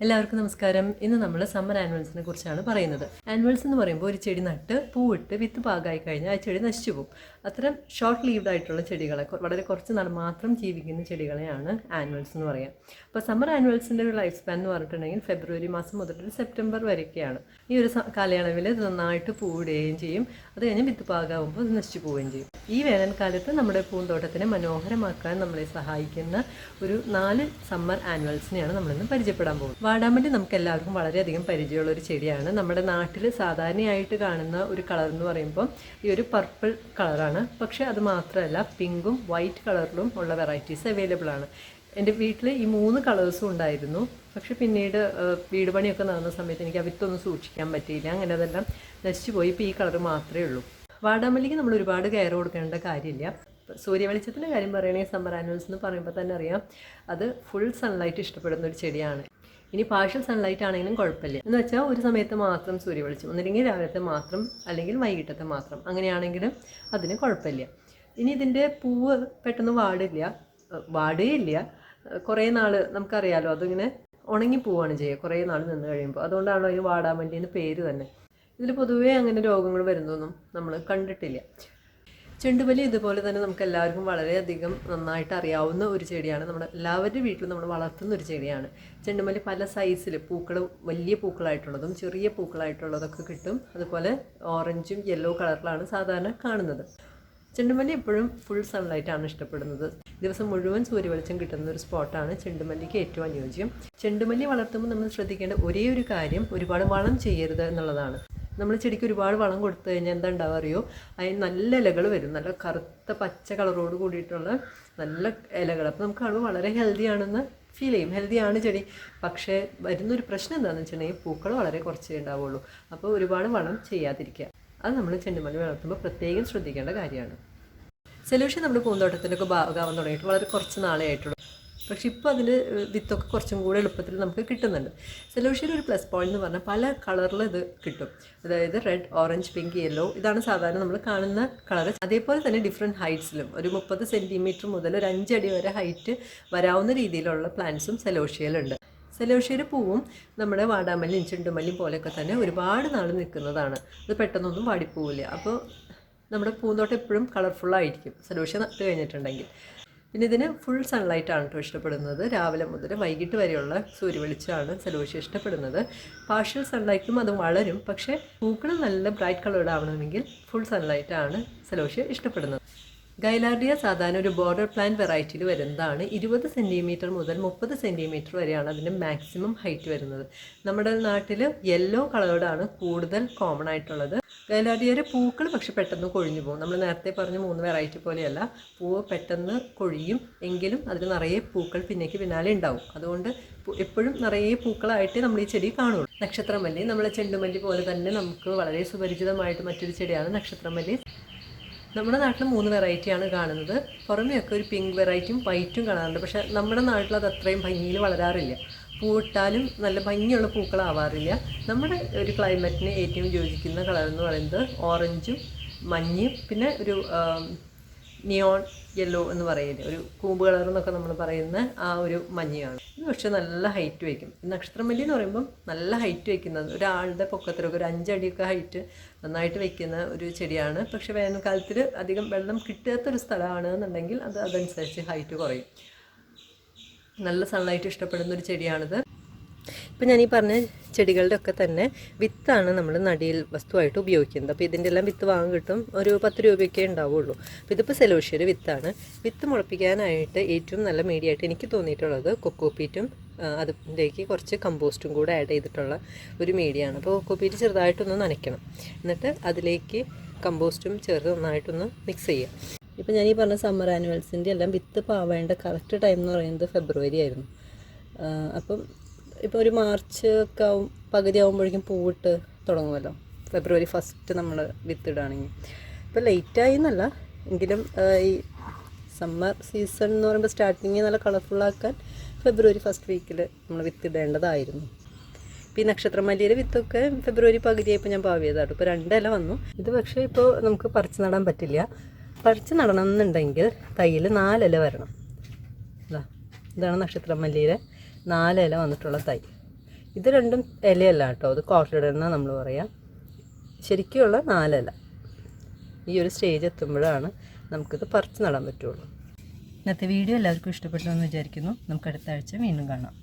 എല്ലാവർക്കും നമസ്കാരം. ഇന്ന് നമ്മൾ സമ്മർ ആനുവൽസിനെ കുറിച്ചാണ് പറയുന്നത്. ആനുവൽസ് എന്ന് പറയുമ്പോൾ ഒരു ചെടി നട്ട് പൂവിട്ട് വിത്ത് പാകമായി കഴിഞ്ഞാൽ ആ ചെടി നശിച്ചു പോകും. അത്തരം ഷോർട്ട് ലീവ്ഡ് ആയിട്ടുള്ള ചെടികളെ, വളരെ കുറച്ച് നാൾ മാത്രം ജീവിക്കുന്ന ചെടികളെയാണ് ആനുവൽസ് എന്ന് പറയുക. അപ്പോൾ സമ്മർ ആനുവൽസിൻ്റെ ഒരു ലൈഫ് സ്പാൻ എന്ന് പറഞ്ഞിട്ടുണ്ടെങ്കിൽ ഫെബ്രുവരി മാസം മുതൽ സെപ്റ്റംബർ വരെയൊക്കെയാണ്. ഈ ഒരു കാലയളവിൽ നന്നായിട്ട് പൂവിടുകയും ചെയ്യും. അത് കഴിഞ്ഞ് വിത്ത് പാകമാകുമ്പോൾ അത് നശിച്ചു പോവുകയും ചെയ്യും. ഈ വേനൽക്കാലത്ത് നമ്മുടെ പൂന്തോട്ടത്തിനെ മനോഹരമാക്കാൻ നമ്മളെ സഹായിക്കുന്ന ഒരു 4 സമ്മർ ആനുവൽസിനെയാണ് നമ്മളിന്ന് പരിചയപ്പെടാൻ പോകുന്നത്. വാടാമല്ലി നമുക്ക് എല്ലാവർക്കും വളരെയധികം പരിചയമുള്ള ഒരു ചെടിയാണ്. നമ്മുടെ നാട്ടിൽ സാധാരണയായിട്ട് കാണുന്ന ഒരു കളർ എന്ന് പറയുമ്പോൾ ഈ ഒരു പർപ്പിൾ കളറാണ്. പക്ഷേ അത് മാത്രമല്ല, പിങ്കും വൈറ്റ് കളറിലും ഉള്ള വെറൈറ്റീസ് അവൈലബിൾ ആണ്. എൻ്റെ വീട്ടിൽ ഈ 3 കളേഴ്സും ഉണ്ടായിരുന്നു. പക്ഷെ പിന്നീട് വീട് പണിയൊക്കെ നടന്ന സമയത്ത് എനിക്ക് ആ വിത്തൊന്നും സൂക്ഷിക്കാൻ പറ്റിയില്ല. അങ്ങനെ അതെല്ലാം നശിച്ചു പോയി. ഇപ്പോൾ ഈ കളർ മാത്രമേ ഉള്ളൂ. വാടാമല്ലിക്ക് നമ്മൾ ഒരുപാട് കെയർ കൊടുക്കേണ്ട കാര്യമില്ല. സൂര്യവെളിച്ചത്തിൻ്റെ കാര്യം പറയുകയാണെങ്കിൽ സമ്മർ ആനുവൽസ് എന്ന് പറയുമ്പോൾ തന്നെ അറിയാം, അത് ഫുൾ സൺലൈറ്റ് ഇഷ്ടപ്പെടുന്ന ഒരു ചെടിയാണ്. ഇനി പാർഷ്യൽ സൺലൈറ്റ് ആണെങ്കിലും കുഴപ്പമില്ല. എന്ന് വെച്ചാൽ ഒരു സമയത്ത് മാത്രം സൂര്യവെളിച്ചം, ഒന്നില്ലെങ്കിൽ രാവിലത്തെ മാത്രം അല്ലെങ്കിൽ വൈകിട്ടത്തെ മാത്രം, അങ്ങനെയാണെങ്കിലും അതിന് കുഴപ്പമില്ല. ഇനി ഇതിൻ്റെ പൂവ് പെട്ടെന്ന് വാടുകയില്ല. കുറേ നാൾ നമുക്കറിയാലോ, അതിങ്ങനെ ഉണങ്ങി പോവുകയാണ് ചെയ്യുക കുറേ നാൾ നിന്ന് കഴിയുമ്പോൾ. അതുകൊണ്ടാണല്ലോ അതിന് വാടാമല്ലി എന്ന് പേര് തന്നെ. ഇതിൽ പൊതുവേ അങ്ങനെ രോഗങ്ങൾ വരുന്നതൊന്നും നമ്മൾ കണ്ടിട്ടില്ല. ചെണ്ടുമല്ലി ഇതുപോലെ തന്നെ നമുക്ക് എല്ലാവർക്കും വളരെയധികം നന്നായിട്ട് അറിയാവുന്ന ഒരു ചെടിയാണ്. നമ്മുടെ എല്ലാവരുടെ വീട്ടിലും നമ്മൾ വളർത്തുന്ന ഒരു ചെടിയാണ്. ചെണ്ടുമല്ലി പല സൈസിൽ പൂക്കൾ, വലിയ പൂക്കളായിട്ടുള്ളതും ചെറിയ പൂക്കളായിട്ടുള്ളതൊക്കെ കിട്ടും. അതുപോലെ ഓറഞ്ചും യെല്ലോ കളറിലാണ് സാധാരണ കാണുന്നത്. ചെണ്ടുമല്ലി എപ്പോഴും ഫുൾ സൺലൈറ്റാണ് ഇഷ്ടപ്പെടുന്നത്. ദിവസം മുഴുവൻ സൂര്യവെളിച്ചം കിട്ടുന്ന ഒരു സ്പോട്ടാണ് ചെണ്ടുമല്ലിക്ക് ഏറ്റവും അനുയോജ്യം. ചെണ്ടുമല്ലി വളർത്തുമ്പോൾ നമ്മൾ ശ്രദ്ധിക്കേണ്ട ഒരേ ഒരു കാര്യം, ഒരുപാട് വളം ചെയ്യരുത് എന്നുള്ളതാണ്. നമ്മൾ ചെടിക്ക് ഒരുപാട് വളം കൊടുത്തു കഴിഞ്ഞാൽ എന്താ ഉണ്ടാവുക അറിയോ? അതിന് നല്ല ഇലകൾ വരും, നല്ല കറുത്ത പച്ച കളറോട് കൂടിയിട്ടുള്ള നല്ല ഇലകൾ. അപ്പോൾ നമുക്ക് കാണുമ്പോൾ വളരെ ഹെൽത്തിയാണെന്ന് ഫീൽ ചെയ്യും. ഹെൽത്തിയാണ് ചെടി. പക്ഷേ വരുന്നൊരു പ്രശ്നം എന്താണെന്ന് വെച്ചിട്ടുണ്ടെങ്കിൽ പൂക്കൾ വളരെ കുറച്ചേ ഉണ്ടാവുള്ളൂ. അപ്പോൾ ഒരുപാട് വളം ചെയ്യാതിരിക്കുക. അത് നമ്മൾ ചെണ്ടുമല്ലി വളർത്തുമ്പോൾ പ്രത്യേകം ശ്രദ്ധിക്കേണ്ട കാര്യമാണ്. സൊല്യൂഷൻ നമ്മുടെ പൂന്തോട്ടത്തിലൊക്കെ ഭാഗമാവാൻ തുടങ്ങിയിട്ട് വളരെ കുറച്ച് നാളെ ആയിട്ടുള്ളൂ. പക്ഷെ ഇപ്പോൾ അതിൻ്റെ വിത്തൊക്കെ കുറച്ചും കൂടെ എളുപ്പത്തിൽ നമുക്ക് കിട്ടുന്നുണ്ട്. സെലോഷ്യയിൽ ഒരു പ്ലസ് പോയിന്റ് എന്ന് പറഞ്ഞാൽ പല കളറിൽ ഇത് കിട്ടും. അതായത് റെഡ്, ഓറഞ്ച്, പിങ്ക്, യെല്ലോ, ഇതാണ് സാധാരണ നമ്മൾ കാണുന്ന കളർ. അതേപോലെ തന്നെ ഡിഫറെൻറ്റ് ഹൈറ്റ്സിലും ഒരു 30 സെൻറ്റിമീറ്റർ മുതൽ ഒരു 5 അടി വരെ ഹൈറ്റ് വരാവുന്ന രീതിയിലുള്ള പ്ലാന്റ്സും സെലോഷ്യയിലുണ്ട്. സെലോഷ്യയുടെ പൂവും നമ്മുടെ വാടാമല്ലിയും ചെണ്ടുമല്ലിയും പോലെയൊക്കെ തന്നെ ഒരുപാട് നാൾ നിൽക്കുന്നതാണ്. അത് പെട്ടെന്നൊന്നും വാടിപ്പോവില്ല. അപ്പോൾ നമ്മുടെ പൂന്തോട്ടം എപ്പോഴും കളർഫുള്ളായിരിക്കും സെലോഷ്യ നട്ട് കഴിഞ്ഞിട്ടുണ്ടെങ്കിൽ. പിന്നെ ഇതിന് ഫുൾ സൺലൈറ്റാണ് കേട്ടോ ഇഷ്ടപ്പെടുന്നത്. രാവിലെ മുതൽ വൈകിട്ട് വരെയുള്ള സൂര്യവെളിച്ചമാണ് സെലോഷ്യ ഇഷ്ടപ്പെടുന്നത്. പാർഷ്യൽ സൺലൈറ്റും അത് വളരും. പക്ഷേ പൂക്കൾ നല്ല ബ്രൈറ്റ് കളേർഡ് ആവണമെങ്കിൽ ഫുൾ സൺലൈറ്റാണ് സെലോഷ്യ ഇഷ്ടപ്പെടുന്നത്. ഗൈലാർഡിയ സാധാരണ ഒരു ബോർഡർ പ്ലാന്റ് വെറൈറ്റിയിൽ വരുന്നതാണ്. 20 സെൻറ്റിമീറ്റർ മുതൽ 30 സെൻറ്റിമീറ്റർ വരെയാണ് അതിൻ്റെ മാക്സിമം ഹൈറ്റ് വരുന്നത്. നമ്മുടെ നാട്ടിൽ യെല്ലോ കളേർഡാണ് കൂടുതൽ കോമൺ ആയിട്ടുള്ളത്. ഗൈലാർഡിയയുടെ പൂക്കൾ പക്ഷെ പെട്ടെന്ന് കൊഴിഞ്ഞു പോകും. നമ്മൾ നേരത്തെ പറഞ്ഞ 3 വെറൈറ്റി പോലെയല്ല, പൂവ് പെട്ടെന്ന് കൊഴിയും. എങ്കിലും അതിൽ നിറയെ പൂക്കൾ പിന്നാലെ ഉണ്ടാവും. അതുകൊണ്ട് എപ്പോഴും നിറയെ പൂക്കളായിട്ട് നമ്മൾ ഈ ചെടി കാണുള്ളൂ. നക്ഷത്രമല്ലി നമ്മളെ ചെണ്ടുമല്ലി പോലെ തന്നെ നമുക്ക് വളരെ സുപരിചിതമായിട്ട് മറ്റൊരു ചെടിയാണ് നക്ഷത്രമല്ലി. നമ്മുടെ നാട്ടിൽ 3 വെറൈറ്റിയാണ് കാണുന്നത്. പുറമെയൊക്കെ ഒരു പിങ്ക് വെറൈറ്റിയും വൈറ്റും കാണാറുണ്ട്. പക്ഷേ നമ്മുടെ നാട്ടിൽ അത് അത്രയും ഭംഗിയിൽ വളരാറില്ല. പൂവിട്ടാലും നല്ല ഭംഗിയുള്ള പൂക്കളാവാറില്ല. നമ്മുടെ ഒരു ക്ലൈമറ്റിന് ഏറ്റവും യോജിക്കുന്ന കളർ എന്ന് പറയുന്നത് ഓറഞ്ചും മഞ്ഞയും പിന്നെ ഒരു നിയോൺ യെല്ലോ എന്ന് പറയുന്നത്, ഒരു കൂമ്പ് കളർ എന്നൊക്കെ നമ്മൾ പറയുന്ന ആ ഒരു മഞ്ഞയാണ്. ഇത് പക്ഷേ നല്ല ഹൈറ്റ് വയ്ക്കും. നക്ഷത്രമല്ലി എന്ന് പറയുമ്പം നല്ല ഹൈറ്റ് വയ്ക്കുന്നത്, ഒരാളുടെ പൊക്കത്തിലൊക്കെ ഒരു 5 അടിയൊക്കെ ഹൈറ്റ് നന്നായിട്ട് വയ്ക്കുന്ന ഒരു ചെടിയാണ്. പക്ഷേ വേനൽക്കാലത്തിൽ അധികം വെള്ളം കിട്ടാത്തൊരു സ്ഥലമാണ് എന്നുണ്ടെങ്കിൽ അതനുസരിച്ച് ഹൈറ്റ് കുറയും. നല്ല സൺലൈറ്റ് ഇഷ്ടപ്പെടുന്ന ഒരു ചെടിയാണിത്. ഇപ്പം ഞാൻ ഈ പറഞ്ഞ ചെടികളുടെ ഒക്കെ തന്നെ വിത്താണ് നമ്മൾ നടിയിൽ വസ്തുവായിട്ട് ഉപയോഗിക്കുന്നത്. അപ്പോൾ ഇതിൻ്റെ എല്ലാം വിത്ത് വാങ്ങാൻ കിട്ടും. ഒരു 10 രൂപയൊക്കെ ഉണ്ടാവുള്ളൂ. അപ്പോൾ ഇതിപ്പോൾ സെലോഷ്യയുടെ വിത്താണ്. വിത്ത് മുളപ്പിക്കാനായിട്ട് ഏറ്റവും നല്ല മീഡിയമായിട്ട് എനിക്ക് തോന്നിയിട്ടുള്ളത് കൊക്കോപീറ്റും അതിലേക്ക് കുറച്ച് കമ്പോസ്റ്റും കൂടെ ആഡ് ചെയ്തിട്ടുള്ള ഒരു മീഡിയമാണ്. അപ്പോൾ കൊക്കോപീറ്റ് ചെറുതായിട്ടൊന്ന് നനയ്ക്കണം. എന്നിട്ട് അതിലേക്ക് കമ്പോസ്റ്റും ചേർത്ത് നന്നായിട്ടൊന്ന് മിക്സ് ചെയ്യുക. ഇപ്പോൾ ഞാൻ ഈ പറഞ്ഞ സമ്മർ ആനുവൽസിൻ്റെ എല്ലാം വിത്ത് പാവേണ്ട കറക്റ്റ് ടൈം എന്ന് പറയുന്നത് ഫെബ്രുവരി ആയിരുന്നു. അപ്പം ഇപ്പോൾ ഒരു മാർച്ച് ഒക്കെ പകുതി ആകുമ്പോഴേക്കും പൂവിട്ട് തുടങ്ങുമല്ലോ. ഫെബ്രുവരി 1 നമ്മൾ വിത്തിടുകയാണെങ്കിൽ. ഇപ്പോൾ ലേറ്റായി എന്നല്ല, എങ്കിലും ഈ സമ്മർ സീസൺ എന്ന് പറയുമ്പോൾ സ്റ്റാർട്ടിങ് നല്ല കളർഫുള്ളാക്കാൻ ഫെബ്രുവരി 1 വീക്കിൽ നമ്മൾ വിത്തിടേണ്ടതായിരുന്നു. ഇപ്പോൾ ഈ നക്ഷത്രമല്ലിയുടെ വിത്തൊക്കെ ഫെബ്രുവരി പകുതിയായപ്പോൾ ഞാൻ പാവിയതാണ്. ഇപ്പോൾ 2 ഇല വന്നു. ഇത് പക്ഷേ ഇപ്പോൾ നമുക്ക് പറിച്ച് നടാൻ പറ്റില്ല. പറിച്ച് നടണം എന്നുണ്ടെങ്കിൽ തൈയിൽ 4 ഇല വരണം. ഇതാണ് നക്ഷത്രമല്ലിയുടെ 4 ഇല വന്നിട്ടുള്ള തൈ. ഇത് രണ്ടും ഇലയല്ല കേട്ടോ, അത് കോട്ടഡ് എന്നാണ് നമ്മൾ പറയാം. ശരിക്കുള്ള 4 ഇല. ഈ ഒരു സ്റ്റേജ് എത്തുമ്പോഴാണ് നമുക്കിത് പറിച്ച് നടാൻ പറ്റുള്ളൂ. ഇന്നത്തെ വീഡിയോ എല്ലാവർക്കും ഇഷ്ടപ്പെട്ടു എന്ന് വിചാരിക്കുന്നു. നമുക്ക് അടുത്ത ആഴ്ച വീണ്ടും കാണാം.